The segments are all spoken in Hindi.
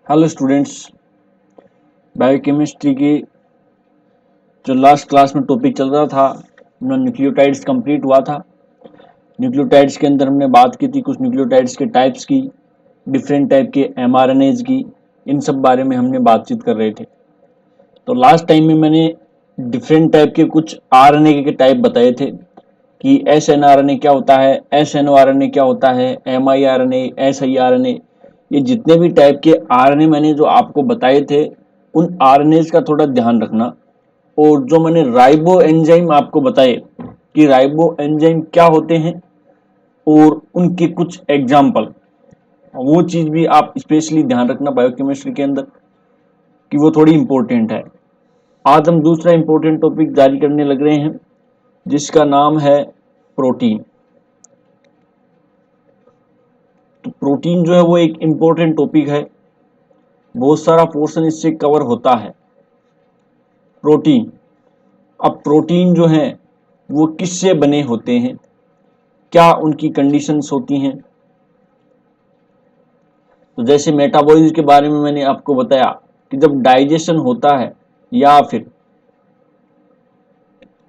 Hello students. बायोकेमिस्ट्री की जो लास्ट क्लास में टॉपिक चल रहा था अपना न्यूक्लियोटाइड्स कंप्लीट हुआ था। न्यूक्लियोटाइड्स के अंदर हमने बात की थी कुछ न्यूक्लियोटाइड्स के टाइप्स की, डिफरेंट टाइप के एमआरएनएज की, इन सब बारे में हमने बातचीत कर रहे थे। तो लास्ट टाइम में मैंने डिफरेंट टाइप के कुछ आरएनए के टाइप बताए थे कि S N R N A क्या होता है, S N O R N A क्या होता है, M I R N A, S I R N A, ये जितने भी टाइप के आरएनए मैंने जो आपको बताए थे उन आरएनएज का थोड़ा ध्यान रखना। और जो मैंने राइबो एंजाइम आपको बताए कि राइबो एंजाइम क्या होते हैं और उनके कुछ एग्जाम्पल, वो चीज भी आप स्पेशली ध्यान रखना बायोकेमिस्ट्री के अंदर कि वो थोड़ी इंपॉर्टेंट है। आज हम दूसरा इंपॉर्टेंट टॉपिक जारी करने लग रहे हैं जिसका नाम है प्रोटीन। तो प्रोटीन जो है वो एक इंपॉर्टेंट टॉपिक है, बहुत सारा पोर्शन इससे कवर होता है। प्रोटीन, अब प्रोटीन जो है वो किससे बने होते हैं, क्या उनकी कंडीशंस होती हैं। तो जैसे मेटाबॉलिज्म के बारे में मैंने आपको बताया कि जब डाइजेशन होता है या फिर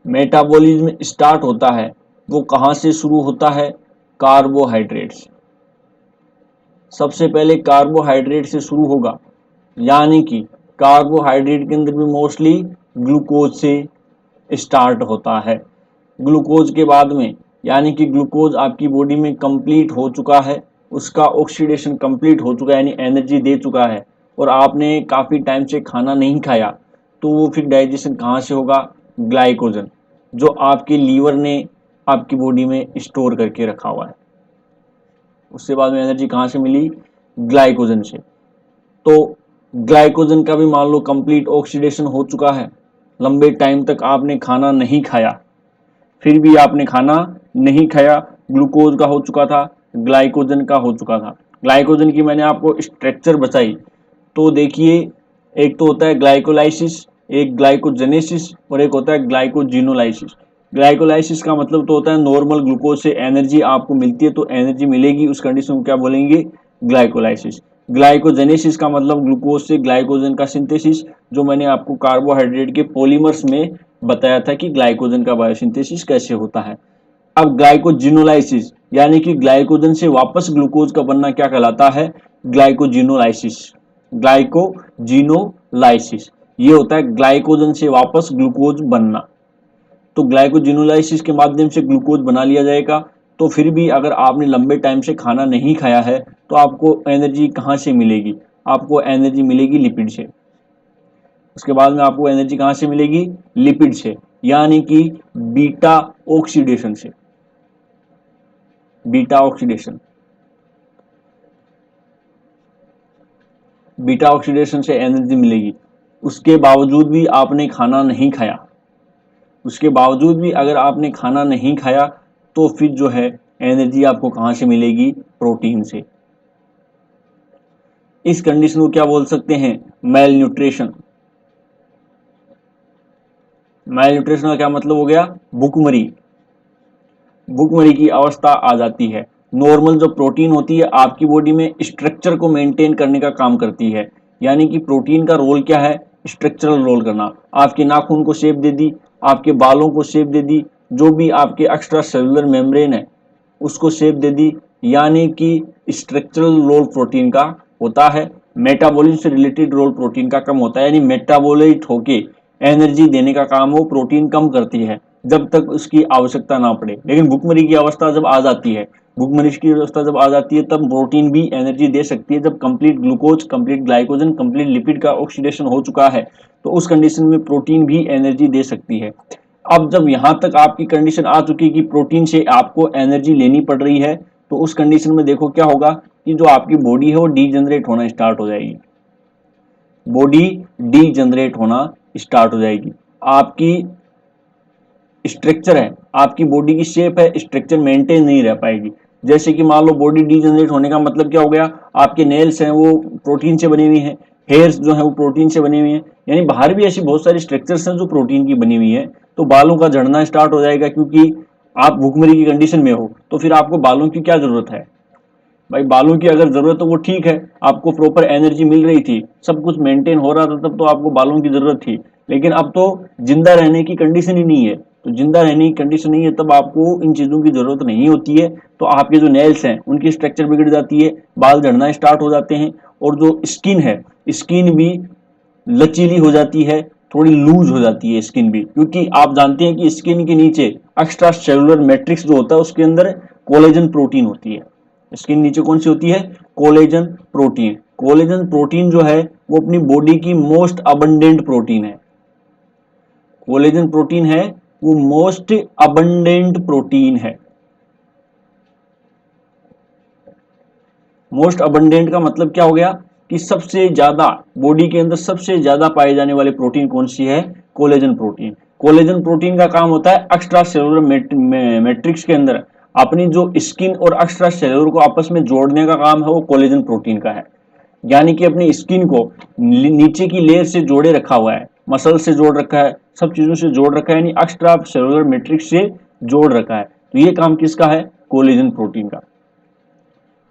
मेटाबॉलिज्म स्टार्ट होता है वो कहाँ से शुरू होता है, कार्बोहाइड्रेट से। सबसे पहले कार्बोहाइड्रेट से शुरू होगा, यानी कि कार्बोहाइड्रेट के अंदर भी मोस्टली ग्लूकोज से स्टार्ट होता है। ग्लूकोज के बाद में, यानी कि ग्लूकोज आपकी बॉडी में कंप्लीट हो चुका है, उसका ऑक्सीडेशन कंप्लीट हो चुका है यानी एनर्जी दे चुका है, और आपने काफ़ी टाइम से खाना नहीं खाया, तो वो फिर डाइजेशन कहाँ से होगा, ग्लाइकोजन जो आपके लीवर ने आपकी बॉडी में स्टोर करके रखा हुआ है। उसके बाद में एनर्जी कहाँ से मिली, ग्लाइकोजन से। तो ग्लाइकोजन का भी मान लो कंप्लीट ऑक्सीडेशन हो चुका है, लंबे टाइम तक आपने खाना नहीं खाया, फिर भी आपने खाना नहीं खाया, ग्लूकोज का हो चुका था, ग्लाइकोजन का हो चुका था। ग्लाइकोजन की मैंने आपको स्ट्रक्चर बताई, तो देखिए एक तो होता है ग्लाइकोलाइसिस, एक ग्लाइकोजेनेसिस और एक होता है ग्लाइकोजिनोलाइसिस। ग्लाइकोलाइसिस का मतलब तो होता है नॉर्मल ग्लूकोज से एनर्जी आपको मिलती है तो एनर्जी मिलेगी, उस कंडीशन को क्या बोलेंगे, ग्लाइकोलाइसिस। ग्लाइकोजेनेसिस का मतलब ग्लूकोज से ग्लाइकोजन का सिंथेसिस, जो मैंने आपको कार्बोहाइड्रेट के पॉलीमर्स में बताया था कि ग्लाइकोजन का बायोसिंथेसिस कैसे होता है। अब ग्लाइकोजिनोलाइसिस यानी कि ग्लाइकोजन से वापस ग्लूकोज का बनना क्या कहलाता है, ग्लाइकोजिनोलाइसिस। ग्लाइकोजिनोलाइसिस ये होता है ग्लाइकोजन से वापस ग्लूकोज बनना। तो ग्लाइकोजिनोलाइसिस के माध्यम से ग्लूकोज बना लिया जाएगा। तो फिर भी अगर आपने लंबे टाइम से खाना नहीं खाया है तो आपको एनर्जी कहाँ से मिलेगी, आपको एनर्जी मिलेगी लिपिड से। उसके बाद में आपको एनर्जी कहाँ से मिलेगी, लिपिड से, यानी कि बीटा ऑक्सीडेशन से। बीटा ऑक्सीडेशन, बीटा ऑक्सीडेशन से एनर्जी मिलेगी। उसके बावजूद भी आपने खाना नहीं खाया, उसके बावजूद भी अगर आपने खाना नहीं खाया तो फिर जो है एनर्जी आपको कहाँ से मिलेगी, प्रोटीन से। इस कंडीशन को क्या बोल सकते हैं, मेल न्यूट्रिशन। मेल न्यूट्रिशन का क्या मतलब हो गया, भुखमरी। भुखमरी की अवस्था आ जाती है। नॉर्मल जो प्रोटीन होती है आपकी बॉडी में स्ट्रक्चर को मेंटेन करने का काम करती है, यानी कि प्रोटीन का रोल क्या है, स्ट्रक्चरल रोल करना। आपके नाखून को शेप दे दी, आपके बालों को शेप दे दी, जो भी आपके एक्स्ट्रा सेलुलर मेम्ब्रेन है उसको शेप दे दी, यानी कि स्ट्रक्चरल रोल प्रोटीन का होता है। मेटाबॉलिज्म से रिलेटेड रोल प्रोटीन का कम होता है, यानी मेटाबोलाइट होके एनर्जी देने का काम वो प्रोटीन कम करती है जब तक उसकी आवश्यकता ना पड़े। लेकिन भुखमरी की अवस्था जब आ जाती है, भुखमरी की अवस्था जब आ जाती है तब प्रोटीन भी एनर्जी दे सकती है, जब complete glucose, complete glycogen, complete lipid का ऑक्सीडेशन हो चुका है तो उस कंडीशन में प्रोटीन भी एनर्जी दे सकती है। अब जब यहां तक आपकी कंडीशन आ चुकी है कि प्रोटीन से आपको एनर्जी लेनी पड़ रही है, तो उस कंडीशन में देखो क्या होगा कि जो आपकी बॉडी है वो डीजनरेट होना स्टार्ट हो जाएगी। बॉडी डीजनरेट होना स्टार्ट हो जाएगी। आपकी स्ट्रक्चर है, आपकी बॉडी की शेप है, स्ट्रक्चर मेंटेन नहीं रह पाएगी। जैसे कि मान लो बॉडी डीजनरेट होने का मतलब क्या हो गया, आपके नेल्स हैं वो प्रोटीन से बनी हुई हैं, हेयर्स जो है वो प्रोटीन से बनी हुई हैं, यानी बाहर भी ऐसी बहुत सारी स्ट्रक्चर्स हैं जो प्रोटीन की बनी हुई है। तो बालों का झड़ना स्टार्ट हो जाएगा, क्योंकि आप भुखमरी की कंडीशन में हो तो फिर आपको बालों की क्या जरूरत है, भाई बालों की अगर जरूरत है वो ठीक है, आपको प्रॉपर एनर्जी मिल रही थी, सब कुछ मेंटेन हो रहा था, तब तो आपको बालों की जरूरत थी। लेकिन अब तो जिंदा रहने की कंडीशन ही नहीं है, तो जिंदा रहने की कंडीशन नहीं है तब आपको इन चीजों की जरूरत नहीं होती है। तो आपके जो नेल्स हैं उनकी स्ट्रक्चर बिगड़ जाती है, बाल झड़ना स्टार्ट हो जाते हैं, और जो स्किन है, स्किन भी लचीली हो जाती है, थोड़ी लूज हो जाती है स्किन भी, क्योंकि आप जानते हैं कि स्किन के नीचे एक्स्ट्रा सेलुलर मैट्रिक्स जो होता है उसके अंदर कोलेजन प्रोटीन होती है। स्किन नीचे कौन सी होती है? Collagen protein. कोलेजन प्रोटीन जो है वो अपनी बॉडी की मोस्ट अबंडेंट प्रोटीन है। कोलेजन प्रोटीन है वो मोस्ट अबंडेंट प्रोटीन है। मोस्ट अबंडेंट का मतलब क्या हो गया कि सबसे ज्यादा, बॉडी के अंदर सबसे ज्यादा पाए जाने वाली प्रोटीन कौन सी है? Collagen protein. कोलेजन प्रोटीन का काम होता है एक्स्ट्रा सेलुलर मैट्रिक्स के अंदर अपनी जो स्किन और एक्स्ट्रा सेलुलर को आपस में जोड़ने का काम है, वो कोलेजन प्रोटीन का है। यानी कि अपनी स्किन को नीचे की लेयर से जोड़े रखा हुआ है, मसल से जोड़ रखा है, सब चीजों से जोड़ रखा है, यानी एक्स्ट्रा सेलुलर मैट्रिक्स से जोड़ रखा है। तो ये काम किसका है? कोलेजन प्रोटीन का।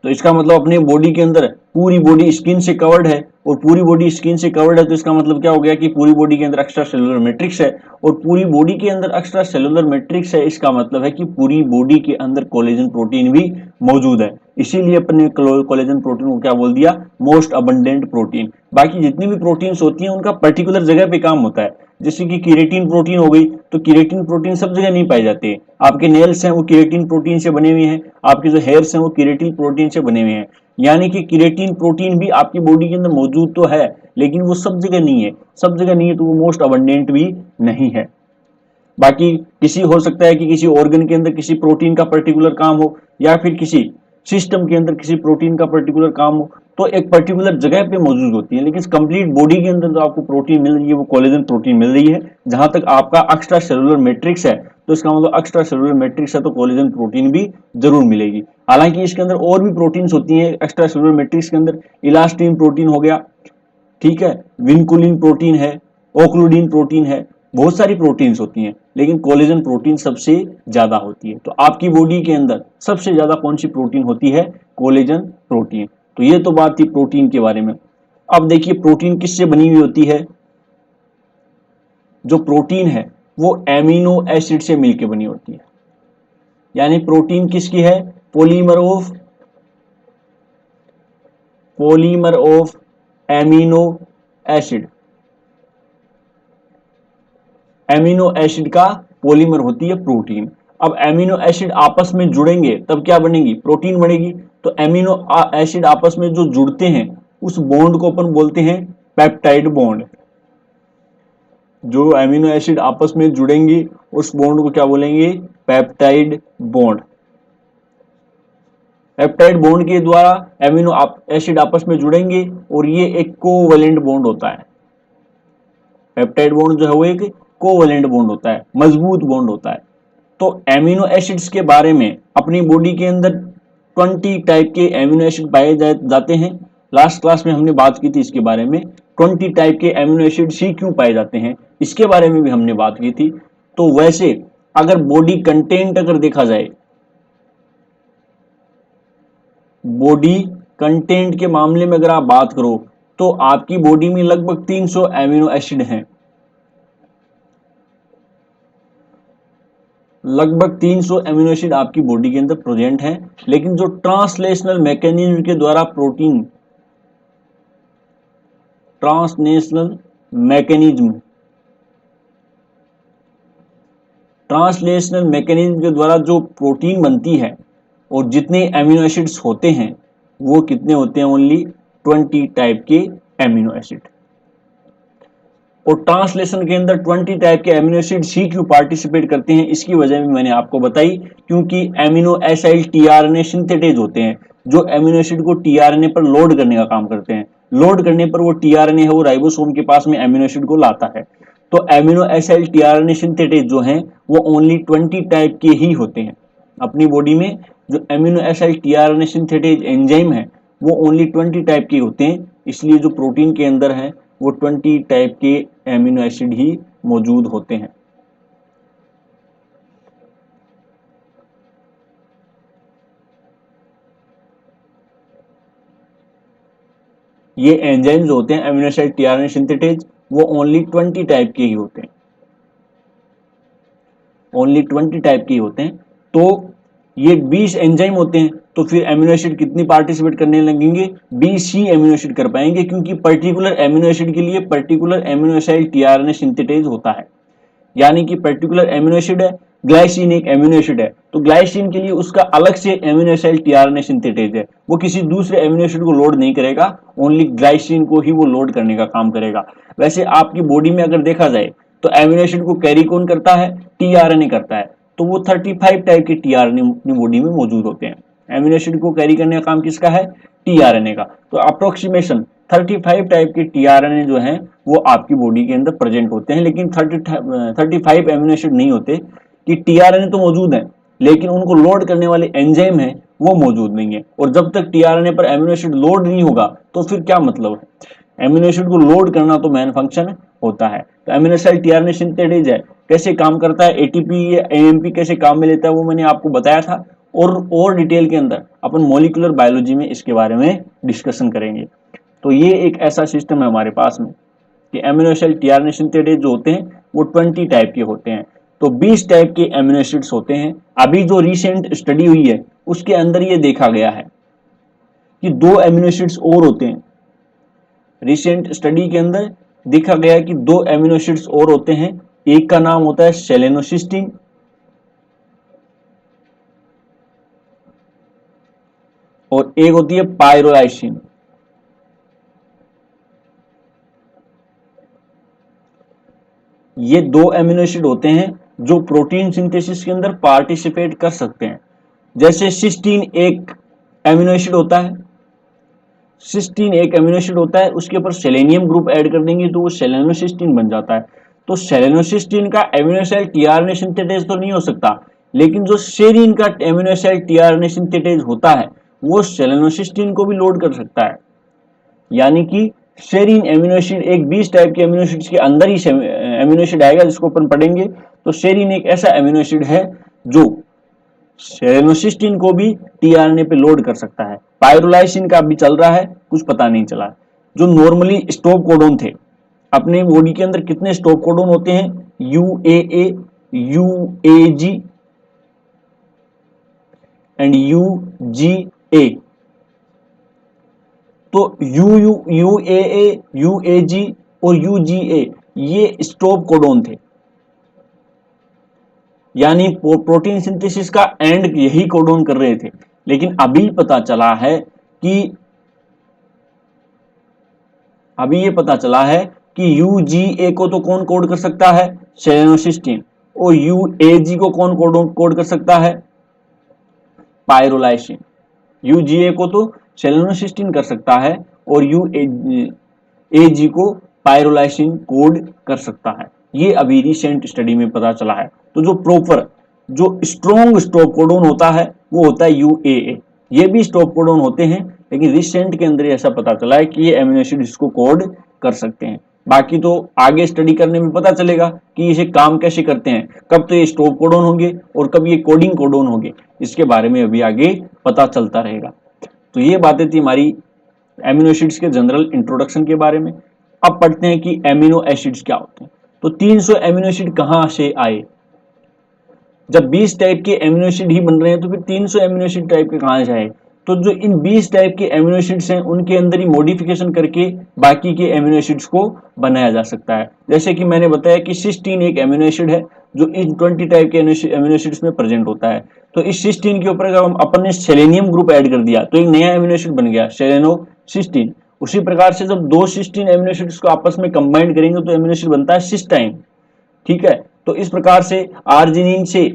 तो इसका मतलब अपने बॉडी के अंदर पूरी बॉडी स्किन से कवर्ड है, और पूरी बॉडी स्किन से कवर्ड है तो इसका मतलब क्या हो गया कि पूरी बॉडी के अंदर एक्स्ट्रा सेलुलर मैट्रिक्स है, और पूरी बॉडी के अंदर एक्स्ट्रा सेलुलर मैट्रिक्स है, इसका मतलब है कि पूरी बॉडी के अंदर कोलेजन प्रोटीन भी मौजूद है। इसीलिए अपने कोलेजन प्रोटीन को क्या बोल दिया? Most abundant protein. बाकी जितनी भी प्रोटीन्स होती हैं उनका पर्टिकुलर जगह पे काम होता है। जैसे कि केरेटिन प्रोटीन हो गई, तो केरेटिन प्रोटीन सब जगह नहीं पाए जाते। आपके नेल्स हैं वो केरेटिन प्रोटीन से बने हुए हैं, आपके जो हेयर्स हैं वो केरेटिन प्रोटीन से बने हुए हैं। यानी कि केरेटिन प्रोटीन भी आपकी बॉडी के अंदर मौजूद तो है, लेकिन वो सब जगह नहीं है। सब जगह नहीं है तो वो मोस्ट अबंडेंट भी नहीं है। बाकी किसी हो सकता है कि किसी ऑर्गन के अंदर किसी प्रोटीन का पर्टिकुलर काम हो, या फिर किसी सिस्टम के अंदर किसी प्रोटीन का पर्टिकुलर काम हो, तो एक पर्टिकुलर जगह पे मौजूद होती है। लेकिन कंप्लीट बॉडी के अंदर जो आपको प्रोटीन मिल रही है वो कोलेजन प्रोटीन मिल रही है। जहां तक आपका एक्स्ट्रा सेलुलर मैट्रिक्स है, तो इसका मतलब एक्स्ट्रा सेलुलर मैट्रिक्स है तो कोलेजन प्रोटीन भी जरूर मिलेगी। हालांकि इसके अंदर और भी प्रोटीन्स होती हैं एक्स्ट्रा सेलुलर मैट्रिक्स के अंदर। इलास्टिन प्रोटीन हो गया, ठीक है, विनकुलिन प्रोटीन है, ओक्लूडिन प्रोटीन है, बहुत सारी प्रोटीन्स होती हैं, लेकिन कोलेजन प्रोटीन सबसे ज्यादा होती है। तो आपकी बॉडी के अंदर सबसे ज्यादा कौन सी प्रोटीन होती है? Collagen protein. तो ये तो बात थी प्रोटीन के बारे में। अब देखिए प्रोटीन किससे बनी हुई होती है? जो प्रोटीन है वो एमिनो एसिड से मिलकर बनी होती है। यानी प्रोटीन किसकी है? Polymer of amino acid. Amino acid का पॉलीमर होती है प्रोटीन। अब एमिनो एसिड आपस में जुड़ेंगे तब क्या बनेगी? प्रोटीन बनेगी। तो एमिनो एसिड आपस में जो जुड़ते हैं उस बॉन्ड को अपन बोलते हैं पेप्टाइड बॉन्ड। जो एमिनो एसिड आपस में जुड़ेंगे उस बॉन्ड को क्या बोलेंगे? Peptide bond. पेप्टाइड बॉन्ड के द्वारा एमिनो एसिड आपस में जुड़ेंगे और ये एक कोवैलेंट बॉन्ड होता है। पेप्टाइड बॉन्ड जो है वो एक कोवैलेंट बॉन्ड होता है, मजबूत बॉन्ड होता है। तो एमिनो एसिड्स के बारे में अपनी बॉडी के अंदर 20 टाइप के एमिनो एसिड पाए जाते हैं। लास्ट क्लास में हमने बात की थी इसके बारे में, 20 टाइप के एमिनो एसिड ही क्यों पाए जाते हैं इसके बारे में भी हमने बात की थी। तो वैसे अगर बॉडी कंटेंट अगर देखा जाए, बॉडी कंटेंट के मामले में अगर आप बात करो तो आपकी बॉडी में लगभग 300 एमिनो एसिड हैं। लगभग 300 एमिनो एसिड आपकी बॉडी के अंदर प्रेजेंट हैं। लेकिन जो ट्रांसलेशनल मैकेनिज्म के द्वारा protein, translational mechanism translational mechanism के द्वारा जो प्रोटीन बनती है और जितने एमिनो एसिड्स होते हैं वो कितने होते हैं? ओनली 20 टाइप के एमिनो एसिड। और ट्रांसलेशन के अंदर 20 टाइप के एमिनो एसिड्स ही क्यों पार्टिसिपेट करते हैं इसकी वजह भी मैंने आपको बताई, क्योंकि एमिनो एसाइल टीआरएनए सिंथेटेज होते हैं जो एमिनो एसिड को टीआरएनए पर लोड करने का काम करते हैं। लोड करने पर वो टीआरएनए है वो राइबोसोम के पास में एमिनो एसिड को लाता है। तो एमिनो एसाइल टीआरएनए सिंथेटेज जो हैं वो ओनली 20 टाइप के ही होते हैं। अपनी बॉडी में जो amino acyl tRNA synthetase enzyme है वो ओनली 20 टाइप के होते हैं। इसलिए जो प्रोटीन के अंदर है वो 20 टाइप के एमिनो एसिड ही मौजूद होते हैं। ये एंजाइम्स होते हैं अमीनो एसिड टीआरएनए सिंथेटेज, वो ओनली 20 टाइप के ही होते हैं, ओनली 20 टाइप के ही होते हैं। तो ये 20 एंजाइम होते हैं, तो फिर एमिनो एसिड कितनी पार्टिसिपेट करने लगेंगे, 20 ही एमिनो एसिड कर पाएंगे, क्योंकि पर्टिकुलर एमिनो एसिड के लिए particular amino acid tRNA synthetase होता है। यानी कि पर्टिकुलर एमिनो एसिड है, ग्लाइसिन एक एमिनो एसिड है, तो ग्लाइसिन के लिए उसका अलग से एमिनो एसिड टीआरएनए सिंथेटेज है, वो किसी दूसरे एमिनो एसिड को लोड नहीं करेगा, ओनली ग्लाइसिन को ही वो लोड करने का काम करेगा। वैसे आपकी बॉडी में अगर देखा जाए तो एमिनो एसिड को कैरी कौन करता है, टीआरएनए करता है, तो वो 35 टाइप के टीआरएनए अपनी बॉडी में मौजूद होते हैं। एमिनो एसिड को कैरी करने का काम किसका है, टीआरएनए का। तो अप्रोक्सीमेशन 35 टाइप के टीआरएनए जो हैं वो आपकी बॉडी के अंदर प्रेजेंट होते हैं, लेकिन 35 एमिनो एसिड नहीं होते कि टीआरएनए तो मौजूद है लेकिन उनको लोड करने वाले एंजाइम है वो मौजूद नहीं है। और जब तक टीआरएनए पर एमिनो एसिड लोड नहीं होगा तो फिर क्या मतलब है, एमिनो एसिड को लोड करना तो मेन फंक्शन होता है। तो एमिनो एसिड टीआरएनए सिंथेटेज है, कैसे काम करता है, एटीपी या एएमपी कैसे काम में लेता है वो मैंने आपको बताया था, और डिटेल के अंदर अपन मॉलिक्यूलर बायोलॉजी में इसके बारे में डिस्कशन करेंगे। तो ये एक ऐसा सिस्टम है हमारे पास में कि एमिनो एसिड टीआरएनए सिंथेटेज जो होते हैं वो 20 टाइप के होते हैं। तो 20 टाइप के एमिनो एसिड्स होते हैं। अभी जो रिसेंट स्टडी हुई है उसके अंदर ये देखा गया है कि 2 एमिनो एसिड्स और होते हैं। रिसेंट स्टडी के अंदर देखा गया है कि 2 एमिनो एसिड्स और होते हैं। एक का नाम होता है सेलेनोसिस्टीन और एक होती है पायरोलाइसिन। ये 2 एमिनो एसिड होते हैं जो प्रोटीन सिंथेसिस के अंदर पार्टिसिपेट कर सकते हैं। जैसे सिस्टीन एक एमिनो एसिड होता है, सिस्टीन एक एमिनो एसिड होता है, उसके ऊपर सेलेनियम ग्रुप ऐड कर देंगे तो वो सेलेनोसिस्टीन बन जाता है। तो सेलेनोसिस्टीन का एमिनो एसिड टीआरएनए सिंथेटेज तो नहीं हो सकता, लेकिन जो सेरीन का एमिनो एसिड टीआरएनए सिंथेटेज होता है वो सेलेनोसिस्टीन को भी लोड कर सकता है। यानी कि सेरीन एमिनो एसिड एक 20 टाइप के एमिनो एसिड्स के अंदर ही एमिनो एसिड आएगा जिसको अपन पढ़ेंगे। तो सेरीन एक ऐसा एमिनो एसिड है जो सेलेनोसिस्टीन को भी टीआरएनए पे लोड कर सकता है। पायरोलाइसिन का भी चल रहा है, कुछ पता नहीं चला। जो नॉर्मली स्टॉप कोडोन थे, अपने बॉडी के अंदर कितने स्टॉप कोडोन होते हैं, यूएए, यूएजी एंड यूजीए। तो यूएए, यूएजी और यूजीए ये स्टॉप कोडोन थे, यानी प्रोटीन सिंथेसिस का एंड यही कोडोन कर रहे थे। लेकिन अभी पता चला है कि अभी ये पता चला है कि यूजीए को तो कौन कोड कर सकता है, सेलेनोसिस्टीन, और यूएजी को कौन कोड कर सकता है, पायरोलाइसिन। यूजीए को तो सेलेनोसिस्टीन कर सकता है और यूएजी को पायरोलाइसिन कोड कर सकता है। ये अभी रिसेंट स्टडी में पता चला है। तो जो प्रॉपर जो स्ट्रॉन्ग स्टॉप कोडोन होता है वो होता है यूएए। ये भी स्टॉप कोडोन होते हैं, लेकिन रिसेंट के अंदर ऐसा पता चला है कि ये एमिनो एसिड इसको कोड कर सकते हैं। बाकी तो आगे स्टडी करने में पता चलेगा कि इसे काम कैसे करते हैं, कब तो ये स्टॉप कोडोन होंगे और कब ये कोडिंग कोडोन होंगे, इसके बारे में अभी आगे पता चलता रहेगा। तो ये बातें थी हमारी एमिनो एसिड्स के जनरल इंट्रोडक्शन के बारे में। अब पढ़ते हैं कि एमिनो एसिड्स क्या होते हैं। तो 300 एमिनो एसिड कहां से आए, जब 20 टाइप के एमिनो एसिड ही बन रहे हैं तो फिर 300 एमिनो एसिड टाइप के कहां से आए। तो जो इन 20 टाइप के एमिनो एसिड्स हैं उनके अंदर ही मॉडिफिकेशन करके बाकी के एमिनो एसिड्स को बनाया जा सकता है। जैसे कि मैंने बताया कि सिस्टीन एक एमिनो एसिड है जो इन 20 टाइप के एमिनो एसिड्स में प्रेजेंट होता है। तो इस सिस्टीन के ऊपर अगर हम अपन ने सेलेनियम ग्रुप ऐड कर दिया तो एक नया एमिनो एसिड बन गया सेलेनोसिस्टीन। उसी प्रकार से जब 2 सिस्टीन एमिनो एसिड्स को आपस में कंबाइंड करेंगे तो एमिनो एसिड बनता है सिस्टाइन। ठीक है, तो इस प्रकार से आर्जिनिन से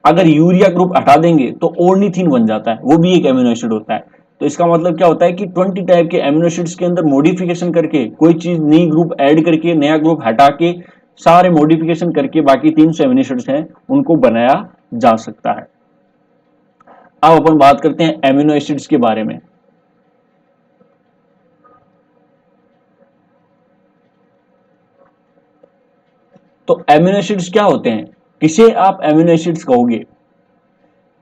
अगर यूरिया ग्रुप हटा देंगे तो ओर्निथिन बन जाता है, वो भी एक एमिनो एसिड होता है। तो इसका मतलब क्या होता है कि 20 टाइप के एमिनो एसिड्स के अंदर मॉडिफिकेशन करके कोई चीज नई ग्रुप ऐड करके नया ग्रुप हटा के सारे मॉडिफिकेशन करके बाकी 300 एमिनो एसिड्स हैं उनको बनाया जा सकता है। अब अपन बात करते हैं एमिनो एसिड्स के बारे में। तो एमिनो एसिड्स क्या होते हैं, किसे आप एमिनो एसिड्स कहोगे,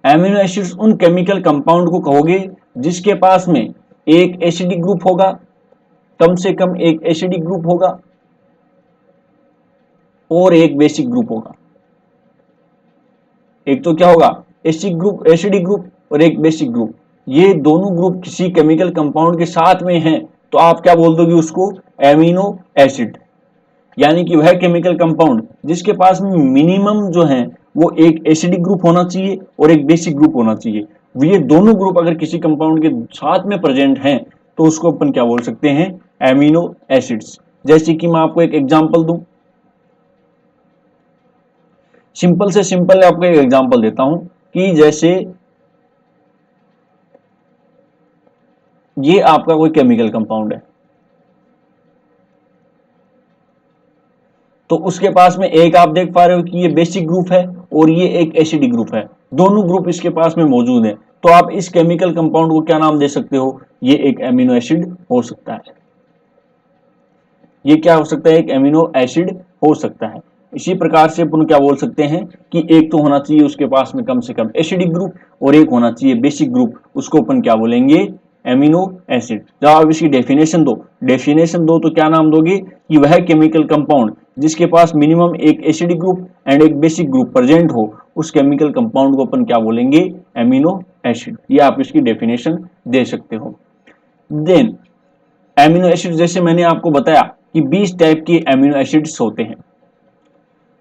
एमिनो एसिड्स उन केमिकल कंपाउंड को कहोगे जिसके पास में एक एसिडिक ग्रुप होगा, कम से कम एक एसिडिक ग्रुप होगा और एक बेसिक ग्रुप होगा। एक तो क्या होगा, एसिडिक ग्रुप और एक बेसिक ग्रुप। ये दोनों ग्रुप किसी केमिकल कंपाउंड के साथ में हैं तो आप क्या बोल दोगे उसको, एमिनो एसिड। यानी कि वह केमिकल कंपाउंड जिसके पास में मिनिमम जो है वो एक एसिडिक ग्रुप होना चाहिए और एक बेसिक ग्रुप होना चाहिए। ये दोनों ग्रुप अगर किसी कंपाउंड के साथ में प्रेजेंट हैं तो उसको अपन क्या बोल सकते हैं, एमिनो एसिड्स। जैसे कि मैं आपको एक एग्जांपल दूं, सिंपल से सिंपल आपको एक एग्जांपल देता हूं कि जैसे ये आपका कोई केमिकल कंपाउंड है, तो उसके पास में एक आप देख पा रहे हो कि ये बेसिक ग्रुप है और ये एक एसिडिक ग्रुप है, दोनों ग्रुप इसके पास में मौजूद है। तो आप इस केमिकल कंपाउंड को क्या नाम दे सकते हो, ये एक एमिनो एसिड हो सकता है। ये क्या हो सकता है, एक एमिनो एसिड हो सकता है। इसी प्रकार से अपन क्या बोल सकते हैं कि एक तो होना चाहिए उसके पास में कम से कम एसिडिक ग्रुप और एक होना चाहिए बेसिक ग्रुप, उसको अपन क्या बोलेंगे, एमिनो एसिड। जब आप इसकी डेफिनेशन दो तो क्या नाम दोगे कि वह केमिकल कंपाउंड जिसके पास मिनिमम एक एसिडिक ग्रुप एंड एक बेसिक ग्रुप प्रेजेंट हो, उस केमिकल कंपाउंड को अपन क्या बोलेंगे, एमिनो एसिड। ये आप इसकी डेफिनेशन दे सकते हो। देन एमिनो एसिड, जैसे मैंने आपको बताया कि 20 टाइप के एमिनो एसिड्स होते हैं,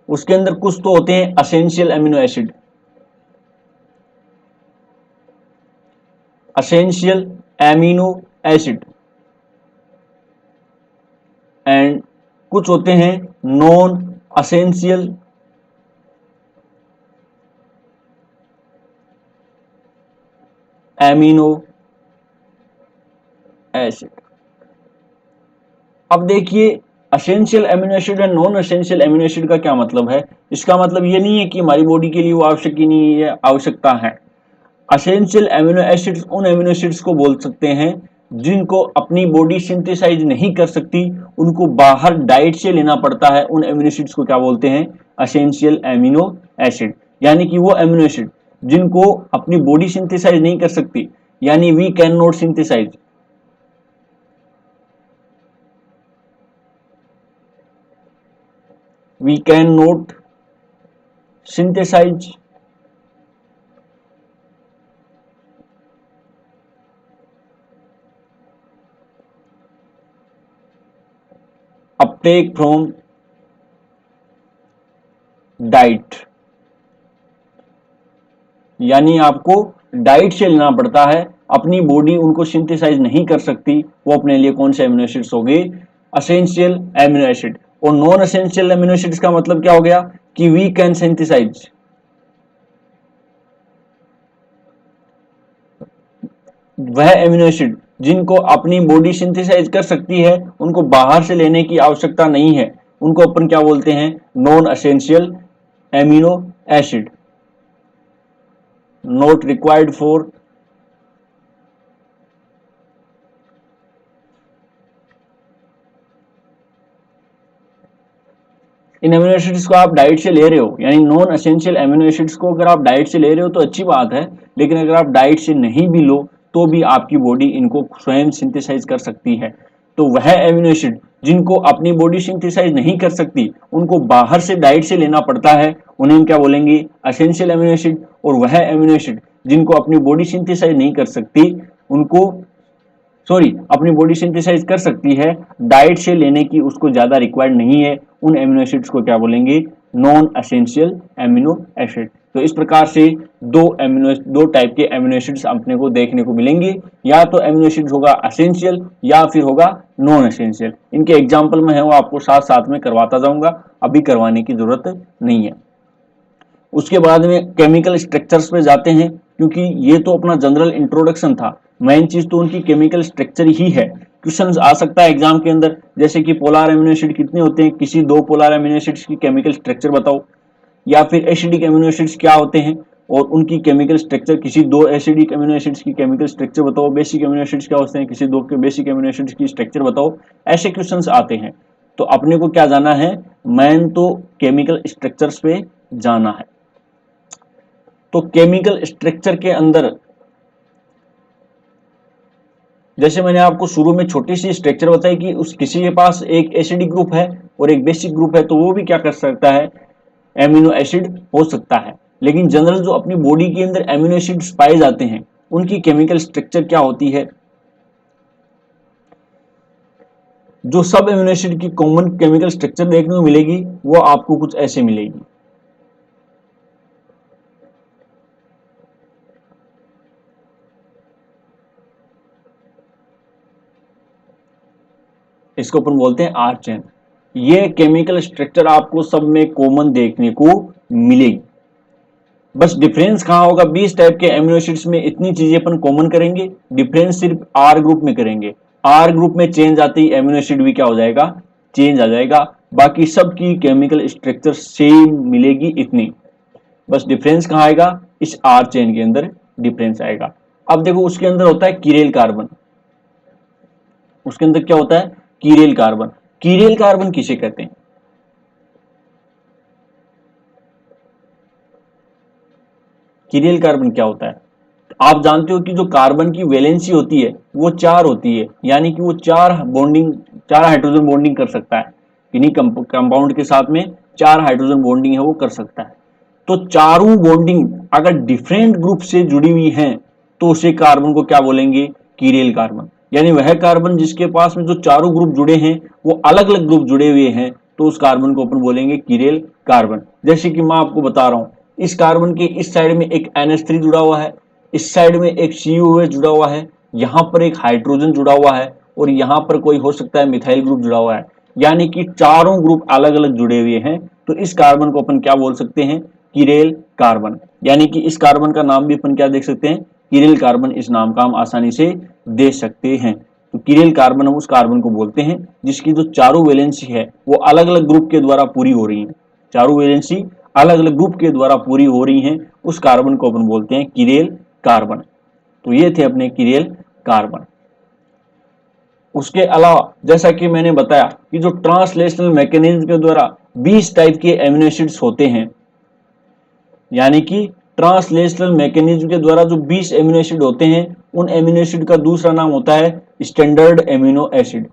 उसके अंदर कुछ तो होते हैं essential amino acid, essential amino acid, and कुछ होते हैं नॉन असेंशियल एमिनो एसिड। अब देखिए असेंशियल एमिनो एसिड और नॉन असेंशियल एमिनो एसिड का क्या मतलब है। इसका मतलब ये नहीं है कि हमारी बॉडी के लिए वो आवश्यक ही नहीं है, आवश्यकता है। असेंशियल एमिनो एसिड्स उन एमिनो एसिड्स को बोल सकते हैं जिनको अपनी बॉडी सिंथेसाइज नहीं कर सकती, उनको बाहर डाइट से लेना पड़ता है। उन एमिनो एसिड्स को क्या बोलते हैं, असेंशियल एमिनो एसिड। यानी कि वो एमिनो एसिड जिनको अपनी बॉडी सिंथेसाइज नहीं कर सकती, यानी we can not synthesise, we cannot synthesize uptake from diet. यानी आपको डाइट से लेना पड़ता है, अपनी बॉडी उनको सिंथेसाइज नहीं कर सकती। वो अपने लिए कौन से एमिनो एसिड्स हो गए, असेंशियल एमिनो एसिड। और नॉन असेंशियल एमिनो एसिड्स का मतलब क्या हो गया कि वी कैन सिंथेसाइज, वह एमिनो एसिड जिनको अपनी बॉडी सिंथेसाइज कर सकती है, उनको बाहर से लेने की आवश्यकता नहीं है, उनको अपन क्या बोलते हैं, non essential amino acid, not required for in amino acids को आप डाइट से ले रहे हो, यानी नॉन एसेंशियल एमिनो एसिड्स को अगर आप डाइट से ले रहे हो तो अच्छी बात है, लेकिन अगर आप डाइट से नहीं भी लो तो भी आपकी बॉडी इनको स्वयं सिंथेसाइज कर सकती है। तो वह एमिनो एसिड जिनको अपनी बॉडी सिंथेसाइज नहीं कर सकती, उनको बाहर से डाइट से लेना पड़ता है, उन्हें हम क्या बोलेंगे, एसेंशियल एमिनो एसिड। और वह एमिनो एसिड जिनको अपनी बॉडी सिंथेसाइज नहीं कर सकती, उनको अपनी बॉडी सिंथेसाइज कर सकती है, डाइट से लेने की उसको ज्यादा रिक्वायर्ड नहीं है, उन एमिनो एसिड्स को क्या बोलेंगे, नॉन एसेंशियल एमिनो एसिड। तो इस प्रकार से दो टाइप के एमिनो एसिड्स अपने को देखने को मिलेंगे, या तो एमिनो एसिड्स होगा एसेंशियल या फिर होगा नॉन एसेंशियल। इनके एग्जांपल में है वो आपको साथ साथ में करवाता जाऊंगा, अभी करवाने की जरूरत नहीं है। उसके बाद में केमिकल स्ट्रक्चर्स पे जाते हैं, क्योंकि ये तो अपना जनरल इंट्रोडक्शन था, मेन चीज तो उनकी केमिकल स्ट्रक्चर ही है। क्वेश्चन आ सकता है एग्जाम के अंदर, जैसे कि पोलर एमिनो एसिड कितने होते हैं, किसी दो पोलर एमिनो एसिड्स की केमिकल स्ट्रक्चर बताओ, या फिर एसिडिक एमिनो एसिड्स क्या होते हैं और उनकी केमिकल स्ट्रक्चर, किसी दो एसिडिक एमिनो एसिड्स की केमिकल स्ट्रक्चर बताओ, बेसिक एमिनो एसिड्स क्या होते हैं, किसी दो के बेसिक एमिनो एसिड्स की स्ट्रक्चर बताओ। ऐसे क्वेश्चंस आते हैं। तो अपने को क्या जाना है, मेन तो केमिकल स्ट्रक्चर्स पे जाना है। तो केमिकल स्ट्रक्चर के अंदर जैसे मैंने आपको शुरू में छोटी सी स्ट्रक्चर बताई कि उस किसी के पास एक एसिडिक ग्रुप है और एक बेसिक ग्रुप है, तो वो भी क्या कर सकता है, एमिनो एसिड हो सकता है। लेकिन जनरल जो अपनी बॉडी के अंदर एमिनो एसिड्स पाए जाते हैं उनकी केमिकल स्ट्रक्चर क्या होती है, जो सब एमिनो एसिड की कॉमन केमिकल स्ट्रक्चर देखने को मिलेगी वो आपको कुछ ऐसे मिलेगी। इसको अपन बोलते हैं आर चेन। ये केमिकल स्ट्रक्चर आपको सब में कॉमन देखने को मिलेगी। बस डिफरेंस कहां होगा, 20 टाइप के एमिनो एसिड्स में इतनी चीजें अपन कॉमन करेंगे, डिफरेंस सिर्फ आर ग्रुप में करेंगे। आर ग्रुप में चेंज आते ही एमिनो एसिड भी क्या हो जाएगा, चेंज आ जाएगा। बाकी सबकी केमिकल स्ट्रक्चर सेम मिलेगी इतनी, बस डिफरेंस कहां आएगा, इस आर चेन के अंदर डिफरेंस आएगा। अब देखो उसके अंदर होता है कीरेल कार्बन, उसके अंदर क्या होता है, कीरेल कार्बन। कीरेल कार्बन किसे कहते हैं, कीरेल कार्बन क्या होता है, आप जानते हो कि जो कार्बन की वैलेंसी होती है वो 4 होती है, यानी कि वो 4 हाइड्रोजन बॉन्डिंग कर सकता है, किन्हीं कंपाउंड के साथ में 4 हाइड्रोजन बॉन्डिंग है वो कर सकता है। तो चारों बॉन्डिंग अगर डिफरेंट ग्रुप से जुड़ी हुई हैं तो उसे कार्बन को क्या बोलेंगे, कीरेल कार्बन। यानी वह कार्बन जिसके पास में जो चारों ग्रुप जुड़े हैं वो अलग अलग ग्रुप जुड़े हुए हैं तो उस कार्बन को अपन बोलेंगे कीरेल कार्बन। जैसे कि मैं आपको बता रहा हूं, इस कार्बन के इस साइड में एक NH3 जुड़ा हुआ है, इस साइड में एक CuOH जुड़ा हुआ है, यहां पर एक हाइड्रोजन जुड़ा हुआ है और यहां पर कोई हो सकता है मिथाइल ग्रुप जुड़ा हुआ है, यानी कि चारों ग्रुप अलग अलग जुड़े हुए हैं। तो इस कार्बन को अपन क्या बोल सकते हैं, कीरेल कार्बन। यानी कि इस कार्बन का नाम भी अपन क्या देख सकते हैं, कीरेल कार्बन, इस नाम का हम आसानी से दे सकते हैं। तो कीरेल कार्बन हम उस कार्बन को बोलते हैं जिसकी जो चारों वैलेंसी है वो अलग अलग ग्रुप के द्वारा पूरी हो रही है, चारों वैलेंसी अलग अलग ग्रुप के द्वारा पूरी हो रही हैं, उस कार्बन को अपन बोलते हैं कीरेल कार्बन। तो ये थे अपने कीरेल कार्बन। उसके अलावा जैसा कि मैंने बताया कि जो ट्रांसलेशनल मैकेनिज्म के द्वारा 20 टाइप के एमिनो एसिड्स होते हैं, यानी कि ट्रांसलेशनल मैकेनिज्म के द्वारा जो 20 एमिनो एसिड होते हैं उन एमिनो एसिड का दूसरा नाम होता है स्टैंडर्ड एमिनो एसिड।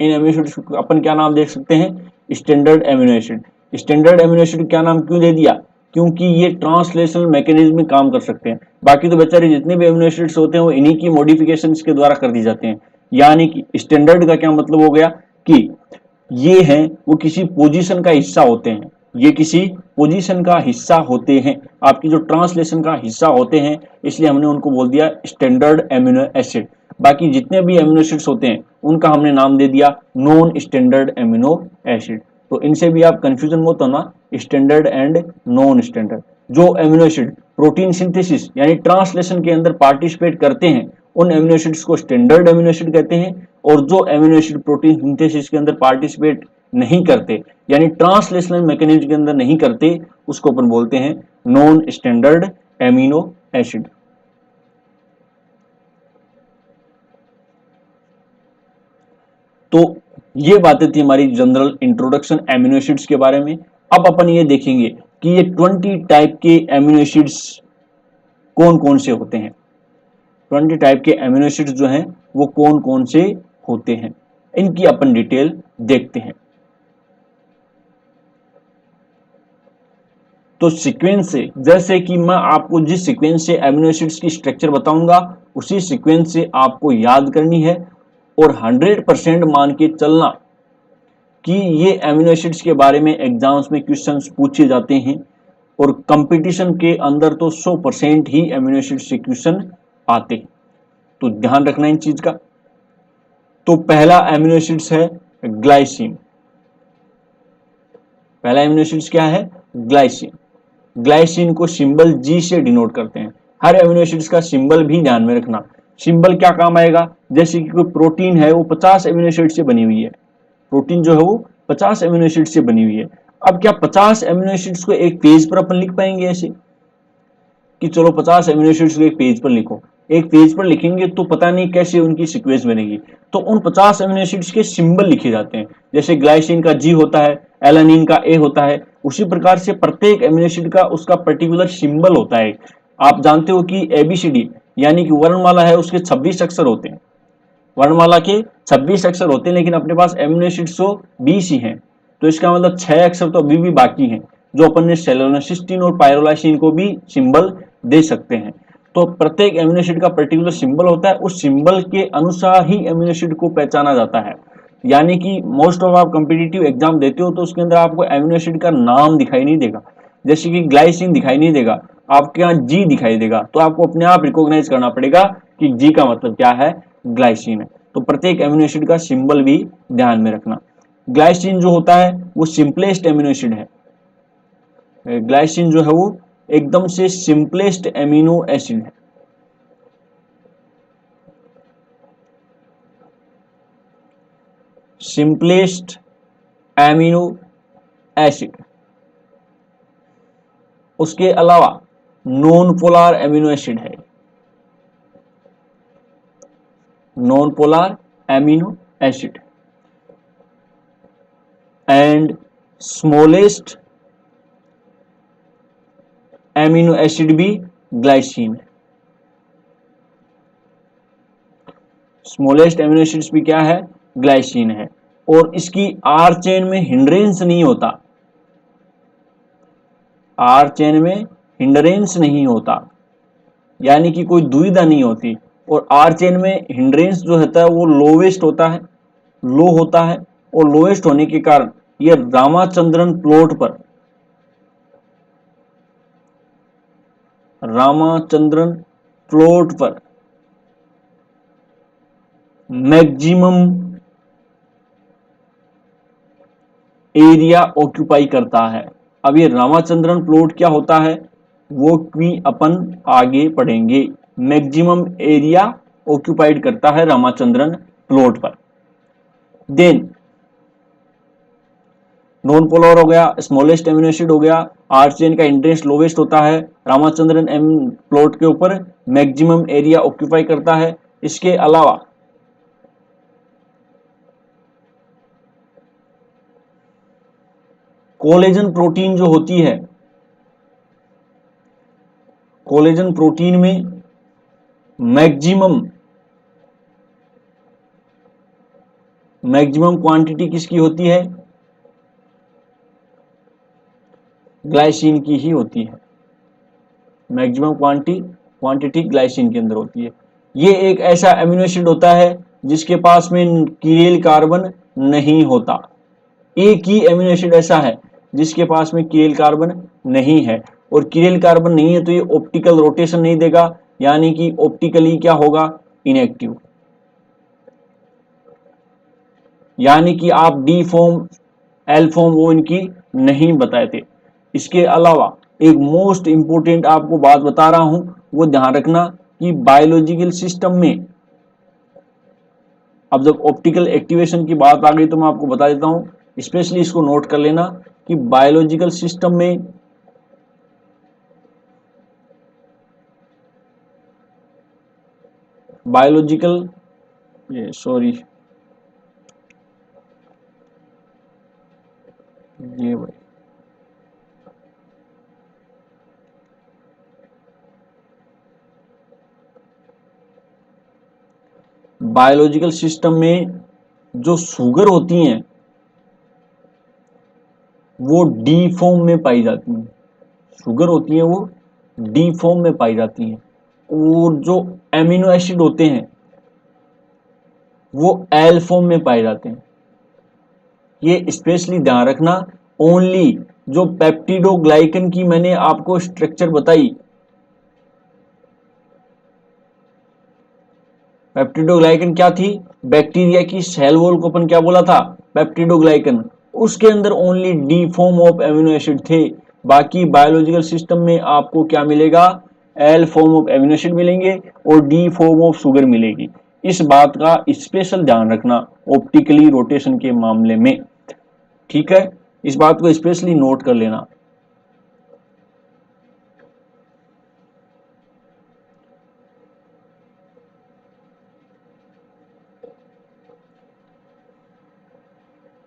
इन एमिनो एसिड्स को अपन क्या नाम देख सकते हैं, standard amino acid. Standard amino acid क्या नाम क्यों दे दिया, क्योंकि ये ट्रांसलेशनल मैकेनिज्म में काम कर सकते हैं। बाकी तो बेचारे जितने भी एमिनो एसिड्स होते हैं वो इन्हीं की मॉडिफिकेशन के द्वारा कर दी जाते हैं। यानी कि स्टैंडर्ड का क्या मतलब हो गया कि ये हैं वो किसी पोजीशन का हिस्सा होते हैं, ये किसी पोजीशन का हिस्सा होते हैं, आपकी जो ट्रांसलेशन का हिस्सा होते हैं, इसलिए हमने उनको बोल दिया स्टैंडर्ड एमिनो एसिड। बाकी जितने भी एमिनो एसिड्स होते हैं उनका हमने नाम दे दिया नॉन स्टैंडर्ड एमिनो एसिड। तो इनसे भी आप कंफ्यूजन मत होना, स्टैंडर्ड एंड नॉन स्टैंडर्ड। जो एमिनो एसिड प्रोटीन सिंथेसिस यानी ट्रांसलेशन के अंदर पार्टिसिपेट करते हैं उन एमिनो एसिड्स को स्टैंडर्ड एमिनो एसिड कहते हैं, और जो एमिनो एसिड प्रोटीन सिंथेसिस के अंदर पार्टिसिपेट नहीं करते यानी ट्रांसलेशनल मैकेनिज्म के अंदर नहीं करते उसको अपन बोलते हैं नॉन स्टैंडर्ड एमिनो एसिड। तो ये बातें थी हमारी जनरल इंट्रोडक्शन एमिनो एसिड्स के बारे में। अब अपन ये देखेंगे कि ये 20 टाइप के एमिनो एसिड्स कौन कौन से होते हैं, 20 टाइप के एमिनो एसिड्स जो हैं वो कौन कौन से होते हैं, इनकी अपन डिटेल देखते हैं। तो सीक्वेंस से, जैसे कि मैं आपको जिस सीक्वेंस से एमिनो एसिड्स की स्ट्रक्चर बताऊंगा उसी सीक्वेंस से आपको याद करनी है और 100% मान के चलना कि ये एमिनो एसिड्स के बारे में एग्जाम्स में क्वेश्चंस पूछे जाते हैं, और कंपटीशन के अंदर तो 100% ही एमिनो एसिड्स से क्वेश्चन आते हैं, तो ध्यान रखना इन चीज का। तो पहला एमिनो एसिड्स है ग्लाइसिन। पहला एमिनो एसिड्स क्या है, ग्लाइसिन। ग्लाइसिन को सिंबल G से डिनोट करते हैं। हर एमिनो एसिड्स का सिंबल भी ध्यान में रखना, सिंबल क्या काम आएगा, जैसे कि कोई प्रोटीन है वो 50 एमिनो एसिड से बनी हुई है, प्रोटीन जो है वो 50 एमिनो एसिड से बनी हुई है। अब क्या 50 एमिनो एसिड्स को एक पेज पर अपन लिख पाएंगे ऐसे कि चलो 50 एमिनो एसिड्स को एक पेज पर लिखो, एक पेज पर लिखेंगे तो पता नहीं कैसे उनकी सीक्वेंस बनेगी। तो उन 50 एमिनो एसिड्स के सिंबल लिखे जाते हैं, जैसे ग्लाइसिन का G होता है, एलानिन का A होता है, उसी प्रकार से प्रत्येक एमिनो एसिड का उसका पर्टिकुलर सिंबल होता है। आप जानते हो कि ABCD यानी कि वर्णमाला है उसके 26 अक्षर होते हैं, वर्णमाला के 26 अक्षर होते हैं, लेकिन अपने पास एमिनो एसिड्स तो 20 ही हैं, तो इसका मतलब 6 अक्षर तो अभी भी बाकी हैं, जो अपन ने सेलोनोसिस्टीन और पायरोलाइसिन को भी सिंबल दे सकते हैं। तो प्रत्येक एमिनो एसिड का पर्टिकुलर सिंबल होता है, उस सिंबल के अनुसार ही एमिनो एसिड को पहचाना जाता है। यानी कि मोस्ट ऑफ आप कॉम्पिटिटिव एग्जाम देते हो तो उसके अंदर आपको एमिनो एसिड का नाम दिखाई नहीं देगा, जैसे कि ग्लाइसिन दिखाई नहीं देगा, आपके यहाँ जी दिखाई देगा, तो आपको अपने आप रिकॉग्नाइज करना पड़ेगा कि जी का मतलब क्या है, ग्लाइसिन है। तो प्रत्येक एमिनो एसिड का सिंबल भी ध्यान में रखना। ग्लाइसिन जो होता है वो सिंपलेस्ट एमिनो एसिड है, ग्लाइसिन जो है वो एकदम से सिंपलेस्ट एमिनो एसिड है। Simplest amino acid. उसके अलावा नॉन पोलर एमिनो एसिड है, non polar amino acid. And smallest amino acid भी ग्लाइसिन है। स्मॉलेस्ट एमिनो एसिड्स भी क्या है, ग्लाइसिन है। और इसकी आर चेन में हिंड्रेंस नहीं होता, आर चेन में हिंड्रेंस नहीं होता, यानी कि कोई दुविधा नहीं होती। और आर चेन में हिंड्रेंस जो होता है वो लोवेस्ट होता है, लो होता है, और लोवेस्ट होने के कारण ये रामाचंद्रन प्लॉट पर, रामाचंद्रन प्लॉट पर मैक्सिमम एरिया ऑक्यूपाई करता है। अब ये रामाचंद्रन प्लॉट क्या होता है वो भी अपन आगे पढ़ेंगे। मैक्सिमम एरिया ऑक्यूपाइड करता है रामाचंद्रन प्लॉट पर। देन नॉन पोलर हो गया, स्मॉलेस्ट एमिनो एसिड हो गया, आर चेन का इंट्रेंस लोवेस्ट होता है, रामाचंद्रन एम प्लॉट के ऊपर मैक्सिमम एरिया ऑक्यूपाई करता है। इसके अलावा कोलेजन प्रोटीन जो होती है, कोलेजन प्रोटीन में मैक्सिमम क्वांटिटी किसकी होती है, ग्लाइसिन की ही होती है। मैक्सिमम क्वांटिटी ग्लाइसिन के अंदर होती है। ये एक ऐसा एमिनो एसिड होता है जिसके पास में कीरेल कार्बन नहीं होता। एक ही एमिनो एसिड ऐसा है जिसके पास में कीरेल कार्बन नहीं है, और कीरेल कार्बन नहीं है तो ये ऑप्टिकल रोटेशन नहीं देगा, यानी कि ऑप्टिकली क्या होगा, इनएक्टिव। यानी कि आप डी फॉर्म एल फॉर्म वो इनकी नहीं बताए थे। इसके अलावा एक मोस्ट इंपोर्टेंट आपको बात बता रहा हूं, वो ध्यान रखना कि बायोलॉजिकल सिस्टम में, अब जब ऑप्टिकल एक्टिवेशन की बात आ गई तो मैं आपको बता देता हूं, स्पेशली इसको नोट कर लेना कि बायोलॉजिकल सिस्टम में ये भाई बायोलॉजिकल सिस्टम में जो शुगर होती हैं वो डी फॉर्म में पाई जाती हैं, शुगर होती है वो डी फॉर्म में पाई जाती हैं, और जो एमिनो एसिड होते हैं वो एल फॉर्म में पाए जाते हैं। ये स्पेशली ध्यान रखना। ओनली जो पेप्टिडोग्लाइकन की मैंने आपको स्ट्रक्चर बताई, पेप्टिडोग्लाइकन क्या थी, बैक्टीरिया की सेल वॉल को अपन क्या बोला था, पेप्टिडोग्लाइकन। उसके अंदर only D form of amino acid थे। बाकी बायोलॉजिकल सिस्टम में आपको क्या मिलेगा, L form of amino acid मिलेंगे और डी फॉर्म ऑफ शुगर मिलेगी। इस बात का स्पेशल ध्यान रखना ऑप्टिकली रोटेशन के मामले में, ठीक है, इस बात को स्पेशली नोट कर लेना।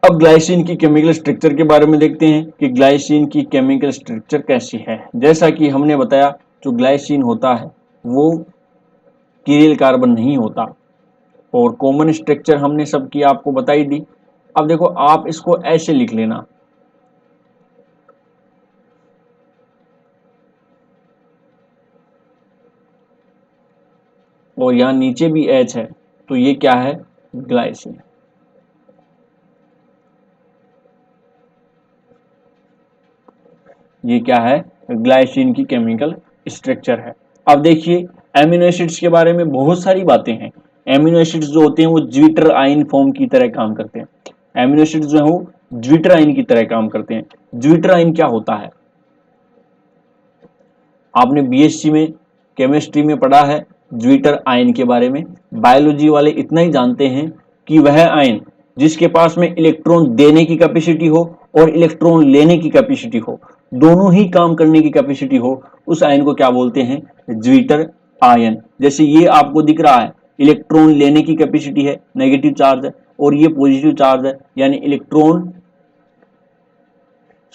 अब ग्लाइसिन की केमिकल स्ट्रक्चर के बारे में देखते हैं कि ग्लाइसिन की केमिकल स्ट्रक्चर कैसी है। जैसा कि हमने बताया, जो ग्लाइसिन होता है वो कीरेल कार्बन नहीं होता, और कॉमन स्ट्रक्चर हमने सबकी आपको बताई दी। अब देखो आप इसको ऐसे लिख लेना, और यहां नीचे भी H है, तो ये क्या है, ग्लाइसिन। ये क्या है, ग्लाइसिन की केमिकल स्ट्रक्चर है। अब देखिए एमिनो एसिड्स के बारे में बहुत सारी बातें हैं। एमिनो एसिड्स जो होते हैं वो ज्विटर आयन फॉर्म की तरह काम करते हैं। एमिनो एसिड्स जो है वो ज्विटर आयन की तरह काम करते हैं। ज्विटर आयन क्या होता है, आपने बीएससी में केमिस्ट्री में पढ़ा है ज्विटर आयन के बारे में। बायोलॉजी वाले इतना ही जानते हैं कि वह आयन जिसके पास में इलेक्ट्रॉन देने की कैपेसिटी हो और इलेक्ट्रॉन लेने की कैपेसिटी हो, दोनों ही काम करने की कैपेसिटी हो, उस आयन को क्या बोलते हैं, ज्विटर आयन। जैसे ये आपको दिख रहा है, इलेक्ट्रॉन लेने की कैपेसिटी है, नेगेटिव चार्ज है, और ये पॉजिटिव चार्ज है, यानी इलेक्ट्रॉन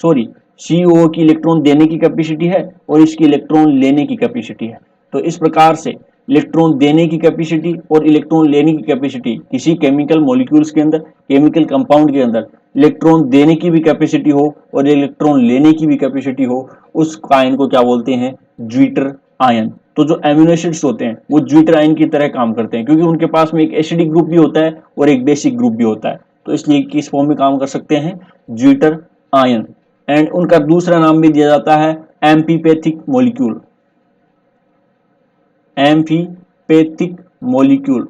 सॉरी CO की इलेक्ट्रॉन देने की कैपेसिटी है और इसकी इलेक्ट्रॉन लेने की कैपेसिटी है। तो इस प्रकार से इलेक्ट्रॉन देने की कैपेसिटी और इलेक्ट्रॉन लेने की कैपेसिटी किसी केमिकल मॉलिक्यूल्स के अंदर, केमिकल कंपाउंड के अंदर इलेक्ट्रॉन देने की भी कैपेसिटी हो और इलेक्ट्रॉन लेने की भी कैपेसिटी हो, उस आयन को क्या बोलते हैं, ज्विटर आयन। तो जो एमिनो एसिड्स होते हैं वो ज्विटर आयन की तरह काम करते हैं, क्योंकि उनके पास में एक एसिडिक ग्रुप भी होता है और एक बेसिक ग्रुप भी होता है, तो इसलिए किस फॉर्म में काम कर सकते हैं, ज्विटर आयन। एंड उनका दूसरा नाम भी दिया जाता है amphipathic molecule. Amphipathic molecule,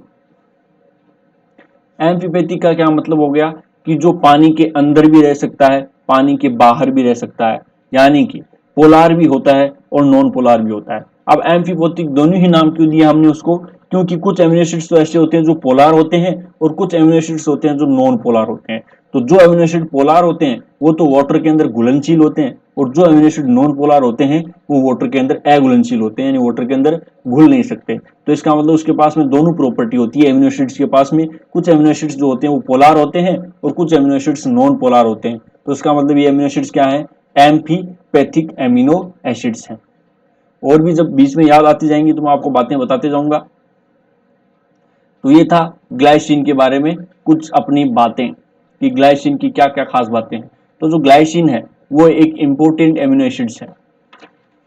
amphipathic का क्या मतलब हो गया कि जो पानी के अंदर भी रह सकता है, पानी के बाहर भी रह सकता है, यानी कि पोलार भी होता है और नॉन पोलार भी होता है। अब एम्फीपैथिक दोनों ही नाम क्यों दिया हमने उसको, क्योंकि कुछ एमिनो एसिड्स तो ऐसे होते हैं जो पोलार होते हैं और कुछ एमिनो एसिड्स होते हैं जो नॉन पोलार होते हैं। तो जो एमिनो एसिड पोलार होते हैं वो तो वाटर के अंदर घुलनशील होते हैं, और जो एमिनो एसिड नॉन पोलार होते हैं वो वाटर के अंदर अघुलनशील होते हैं, यानी वाटर के अंदर घुल नहीं सकते। तो इसका मतलब उसके पास में दोनों प्रॉपर्टी होती है एमिनो एसिड्स के पास में। कुछ एमिनो एसिड्स जो होते हैं वो पोलार होते हैं और कुछ एमिनो एसिड्स नॉन पोलार होते हैं। तो इसका मतलब ये एमिनो एसिड्स क्या है, एम्फीपैथिक एमिनो एसिड्स हैं। और भी जब बीच में याद आती जाएंगी तो मैं आपको बातें बताते जाऊंगा। तो ये था ग्लाइसिन के बारे में कुछ अपनी बातें कि ग्लाइसिन की क्या क्या खास बातें हैं। तो जो ग्लाइसिन है वो एक इंपॉर्टेंट एमिनो एसिड्स है।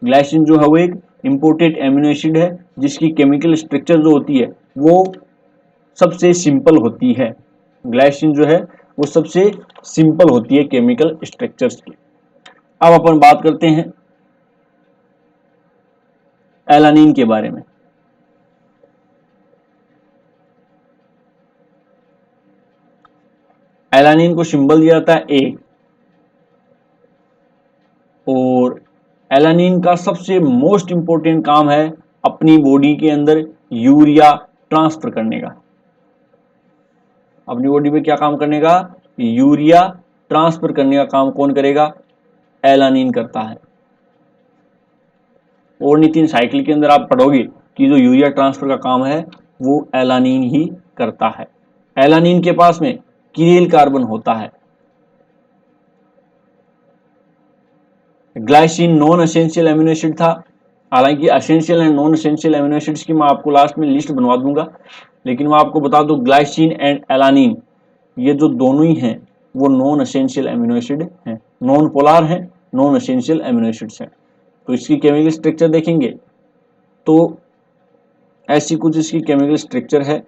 ग्लाइसिन जो है वो एक इंपोर्टेंट एमिनो एसिड है जिसकी केमिकल स्ट्रक्चर जो होती है वो सबसे सिंपल होती है। ग्लाइसिन जो है वो सबसे सिंपल होती है केमिकल स्ट्रक्चर्स की। अब अपन बात करते हैं एलानिन के बारे में। एलानिन को सिंबल दिया जाता है ए, और एलानिन का सबसे मोस्ट इंपॉर्टेंट काम है अपनी बॉडी के अंदर यूरिया ट्रांसफर करने का। अपनी बॉडी में क्या काम करने का, यूरिया ट्रांसफर करने का काम कौन करेगा, एलानिन करता है। और नितिन साइकिल के अंदर आप पढ़ोगे कि जो यूरिया ट्रांसफर का काम है वो एलानिन ही करता है। एलानिन के पास में कीनेल कार्बन होता है। Glycine non essential amino acid था, हालांकि essential and non essential amino acids की मैं आपको लास्ट में लिस्ट बनवा दूंगा, लेकिन मैं आपको बता दूं ग्लाइसिन एंड एलानिन ये जो दोनों ही हैं वो नॉन एसेंशियल एमिनो एसिड हैं, नॉन पोलार हैं, नॉन एसेंशियल एमिनो एसिड्स हैं। तो इसकी केमिकल स्ट्रक्चर देखेंगे तो ऐसी कुछ इसकी केमिकल स्ट्रक्चर है।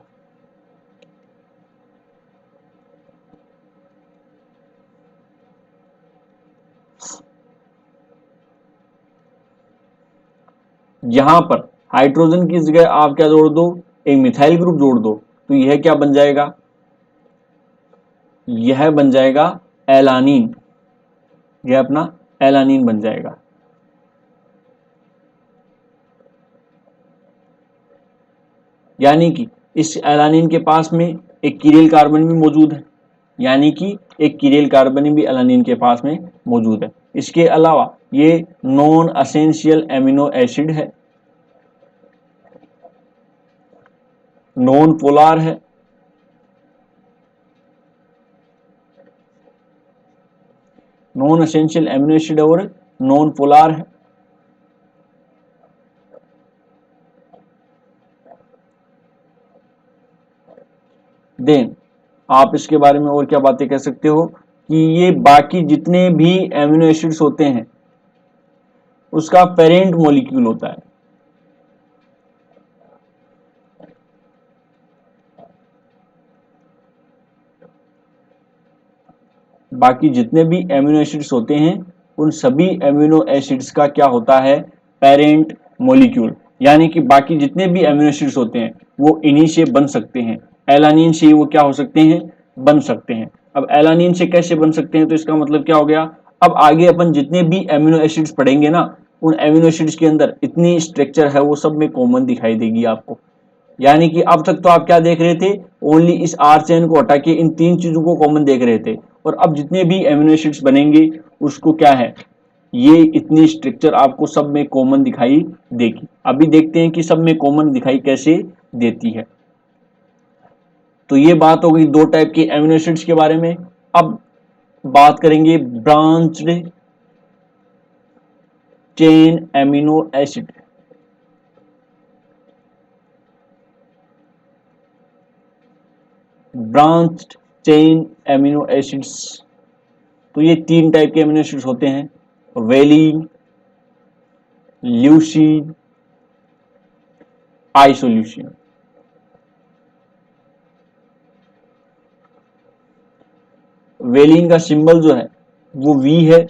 यहां पर हाइड्रोजन की जगह आप क्या जोड़ दो, एक मिथाइल ग्रुप जोड़ दो, तो यह क्या बन जाएगा, यह बन जाएगा एलानीन। यह अपना एलानीन बन जाएगा। यानी कि इस एलानीन के पास में एक कीनेल कार्बन भी मौजूद है, यानी कि एक कीनेल कार्बन भी एलानीन के पास में मौजूद है। इसके अलावा ये नॉन एसेंशियल एमिनो एसिड है, नॉन पोलार है, नॉन एसेंशियल एमिनो एसिड और नॉन पोलार है। देन आप इसके बारे में और क्या बातें कह सकते हो कि ये बाकी जितने भी एमिनो एसिड्स होते हैं उसका पेरेंट मॉलिक्यूल होता है। बाकी जितने भी एमिनो एसिड्स होते हैं उन सभी एमिनो एसिड्स का क्या होता है, पेरेंट मॉलिक्यूल। यानी कि बाकी जितने भी एमिनो एसिड्स होते हैं वो इन्हीं से बन सकते हैं, एलानिन से वो क्या हो सकते हैं, बन सकते हैं। अब एलानिन से कैसे बन सकते हैं, तो इसका मतलब क्या हो गया, अब आगे अपन जितने भी एमिनो एसिड्स पढ़ेंगे ना, उन एमिनो एसिड्स के अंदर इतनी स्ट्रक्चर है वो सब में कॉमन दिखाई देगी आपको। यानी कि अब तक तो आप क्या देख रहे थे, ओनली इस आर चेन को हटा के इन तीन चीजों को कॉमन देख रहे थे, और अब जितने भी एमिनो एसिड्स बनेंगे उसको क्या है, ये इतनी स्ट्रक्चर आपको सब में कॉमन दिखाई देगी। अभी देखते हैं कि सब में कॉमन दिखाई कैसे देती है। तो ये बात हो गई दो टाइप के एमिनो एसिड्स के बारे में। अब बात करेंगे branched chain amino acid. Branched chain amino acids, तो ये तीन टाइप के एमिनो एसिड्स होते हैं, वेलिन, ल्यूसीन, आइसोल्यूसिन। वेलिन का सिंबल जो है वो वी है,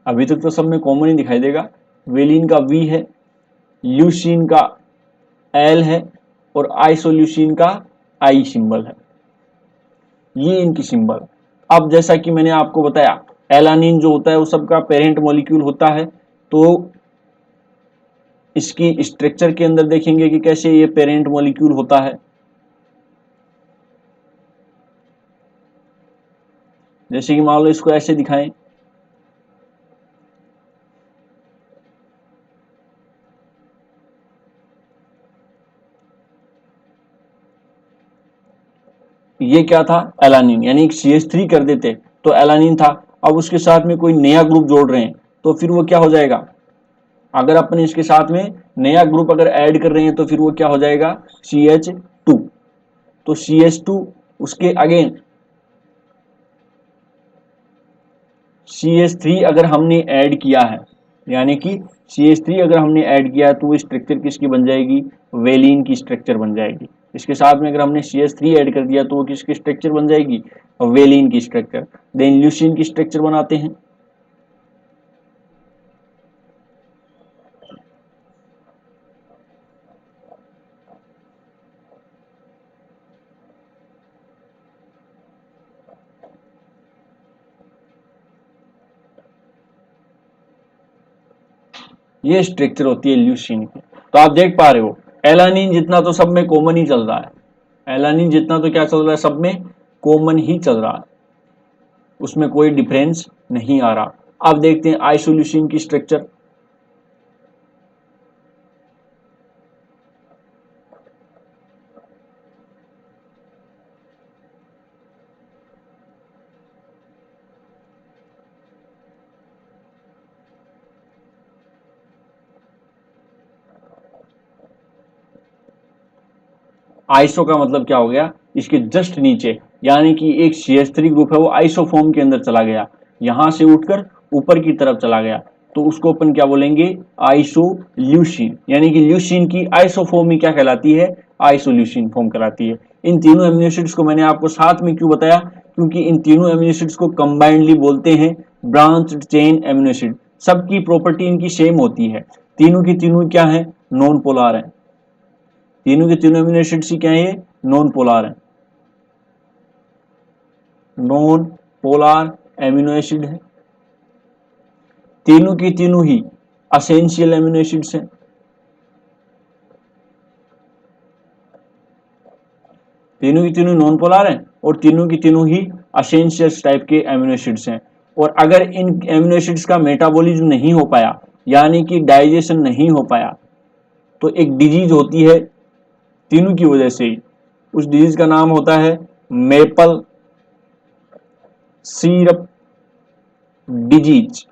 अभी तक तो सब में कॉमन ही दिखाई देगा। वेलिन का वी है, ल्यूसीन का एल है, और आइसोल्यूसिन का आई सिंबल है। ये इनकी सिंबल। अब जैसा कि मैंने आपको बताया, एलानिन जो होता है वो सबका पेरेंट मॉलिक्यूल होता है, तो इसकी स्ट्रक्चर के अंदर देखेंगे कि कैसे ये पेरेंट मॉलिक्यूल होता है। जैसे कि मान लो इसको ऐसे दिखाएं, ये क्या था, एलानिन, यानी CH3 कर देते तो एलानिन था। अब उसके साथ में कोई नया ग्रुप जोड़ रहे हैं तो फिर वो क्या हो जाएगा, अगर अपन इसके साथ में नया ग्रुप अगर ऐड कर रहे हैं तो फिर वो क्या हो जाएगा, CH2। तो CH2 उसके अगेन CH3 अगर हमने ऐड किया है, यानी कि CH3 अगर हमने ऐड किया है तो वो स्ट्रक्चर किसकी बन जाएगी, वेलिन की स्ट्रक्चर बन जाएगी। इसके साथ में अगर हमने CH3 ऐड कर दिया तो वो किसकी स्ट्रक्चर बन जाएगी, वेलिन की स्ट्रक्चर। देन ल्यूसीन की स्ट्रक्चर बनाते हैं। ये स्ट्रक्चर होती है ल्यूसीन की। तो आप देख पा रहे हो एलानिन जितना तो सब में कॉमन ही चल रहा है, एलानिन जितना तो क्या चल रहा है, सब में कॉमन ही चल रहा है, उसमें कोई डिफरेंस नहीं आ रहा। अब देखते हैं आइसोल्यूसिन की स्ट्रक्चर। आइसो का मतलब क्या हो गया, इसके जस्ट नीचे, यानी कि एक CH3 ग्रुप है वो आइसोफॉर्म के अंदर चला गया, यहां से उठकर ऊपर की तरफ चला गया, तो उसको अपन क्या बोलेंगे, आइसोल्यूसिन। यानी कि ल्यूसिन की आइसोफॉर्म ही क्या कहलाती है, आइसोल्यूसिन फॉर्म कहलाती है। इन तीनों एमिनो एसिड्स को मैंने आपको साथ में क्यों बताया, क्योंकि इन तीनों एमिनो एसिड्स को कंबाइंडली बोलते हैं ब्रांच्ड चेन एमिनो एसिड। सबकी प्रॉपर्टी इनकी सेम होती है, तीनों की तीनों क्या है, नॉन पोलर है। तीनों के तीनों एमिनो एसिड्स ही क्या है, नॉन पोलर है, नॉन पोलर एमिनो एसिड है। तीनों की तीनों ही असेंशियल एमिनो एसिड्स हैं। तीनों की तीनों नॉन पोलर हैं और तीनों की तीनों ही असेंशियल टाइप के एमिनो एसिड्स हैं। और अगर इन एमिनो एसिड्स का मेटाबॉलिज्म नहीं हो पाया, यानी कि डाइजेशन नहीं हो पाया, तो एक डिजीज होती है तीनों की वजह से ही। उस डिजीज का नाम होता है मेपल सिरप डिजीज।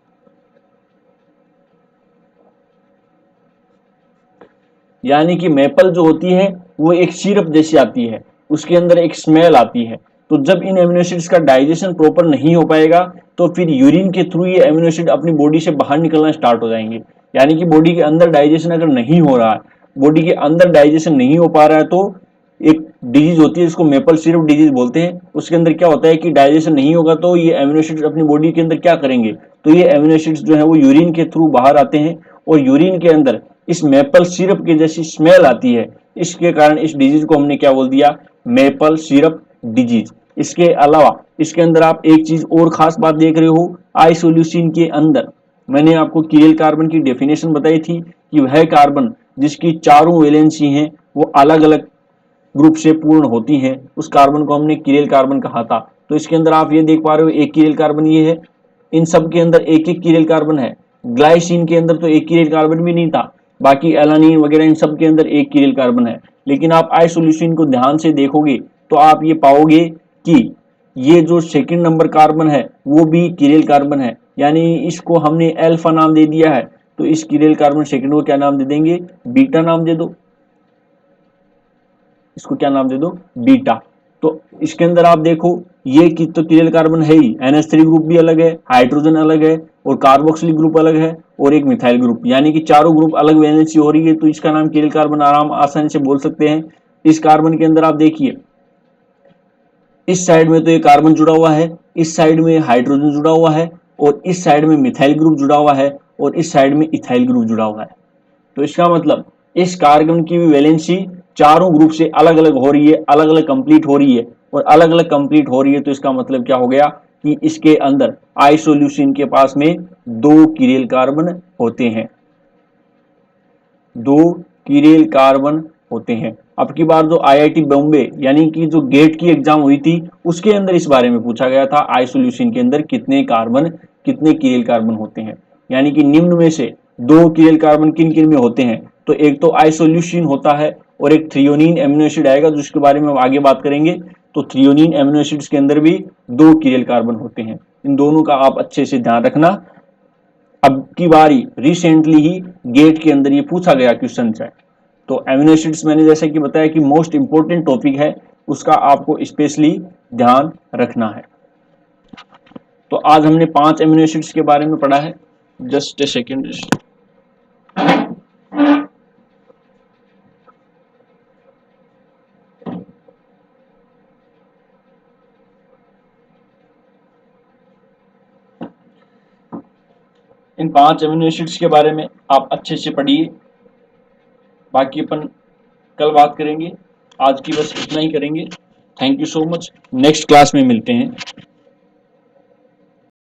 यानी कि मेपल जो होती है वो एक सिरप जैसी आती है, उसके अंदर एक स्मेल आती है। तो जब इन एमिनो एसिड्स का डाइजेशन प्रॉपर नहीं हो पाएगा तो फिर यूरिन के थ्रू ये एमिनो एसिड अपनी बॉडी से बाहर निकलना स्टार्ट हो जाएंगे। यानी कि बॉडी के अंदर डाइजेशन अगर नहीं हो रहा है, बॉडी के अंदर डाइजेशन नहीं हो पा रहा है, तो एक डिजीज होती है जिसको मेपल सिरप डिजीज बोलते हैं। उसके अंदर क्या होता है कि डाइजेशन नहीं होगा तो ये एमिनो एसिड्स अपनी बॉडी के अंदर क्या करेंगे, तो ये एमिनो एसिड्स जो है वो यूरिन के थ्रू बाहर आते हैं और यूरिन के अंदर इस मेपल सिरप की जैसी स्मेल आती है। इसके कारण इस डिजीज को हमने क्या बोल दिया, मेपल सिरप डिजीज। इसके अलावा इसके अंदर आप एक चीज और खास बात देख रहे हो, आइसोल्यूसिन के अंदर मैंने आपको कीरेल कार्बन की डेफिनेशन बताई थी कि वह कार्बन जिसकी चारों वैलेंसी हैं वो अलग अलग ग्रुप से पूर्ण होती हैं, उस कार्बन को हमने कीरेल कार्बन कहा था। तो इसके अंदर आप ये देख पा रहे हो एक कीरेल कार्बन ये है, इन सब के अंदर एक एक कीरेल कार्बन है। ग्लाइसिन के अंदर तो एक कीरेल कार्बन भी नहीं था, बाकी एलानिन वगैरह इन सब के अंदर एक कीरेल कार्बन है। लेकिन आप आइसोल्यूसिन को ध्यान से देखोगे तो आप ये पाओगे कि ये जो सेकंड नंबर कार्बन है वो भी कीरेल कार्बन है, यानी इसको हमने अल्फा नाम दे दिया है। तो इस कीरेल कार्बन सेकंड को क्या नाम दे देंगे, बीटा नाम दे दो। इसको क्या नाम दे दो, बीटा। तो इसके अंदर आप देखो ये की तो कीरेल कार्बन है ही, NH3 ग्रुप भी अलग है, हाइड्रोजन अलग है और कार्बोक्सिलिक ग्रुप अलग है और एक मिथाइल ग्रुप, यानी कि चारों ग्रुप अलग वैलेंसी हो रही है। तो इसका नाम कीरेल कार्बन आराम आसानी से बोल सकते हैं। इस कार्बन के अंदर आप देखिए इस साइड में तो ये कार्बन जुड़ा हुआ है, इस साइड में हाइड्रोजन जुड़ा हुआ है और इस साइड में मिथाइल ग्रुप जुड़ा हुआ है और इस साइड में इथाइल ग्रुप जुड़ा हुआ है। तो इसका मतलब इस कार्बन की भी वैलेंसी चारों ग्रुप से अलग अलग हो रही है, अलग अलग कंप्लीट हो रही है और अलग अलग कंप्लीट हो रही है। तो इसका मतलब क्या हो गया कि इसके अंदर आइसोल्यूसिन के पास में 2 कीरेल कार्बन होते हैं, 2 कीरेल कार्बन होते हैं। अब की बार जो IIT बॉम्बे यानी कि जो गेट की एग्जाम हुई थी उसके अंदर इस बारे में पूछा गया था, आइसोल्यूसिन के अंदर कितने कार्बन, कितने कीरेल कार्बन होते हैं। यानी कि निम्न में से 2 कीरेल कार्बन किन किन में होते हैं, तो एक तो आइसोल्यूसिन होता है और एक थ्रियोनिन एमिनो एसिड आएगा जिसके बारे में हम आगे बात करेंगे। तो थ्रियोनिन एमिनो एसिड्स के अंदर भी 2 कीरेल कार्बन होते हैं। इन दोनों का आप अच्छे से ध्यान रखना। अब की बारी रिसेंटली ही गेट के अंदर ये पूछा गया क्वेश्चन है। तो एमिनो एसिड्स मैंने जैसे कि बताया कि मोस्ट इंपोर्टेंट टॉपिक है, उसका आपको स्पेशली ध्यान रखना है। तो आज हमने 5 एमिनो एसिड्स के बारे में पढ़ा है। Just a second. In 5 amino acids के बारे में आप अच्छे से पढ़िए, बाकी अपन कल बात करेंगे। आज की बस इतना ही करेंगे। Thank you so much, next class में मिलते हैं।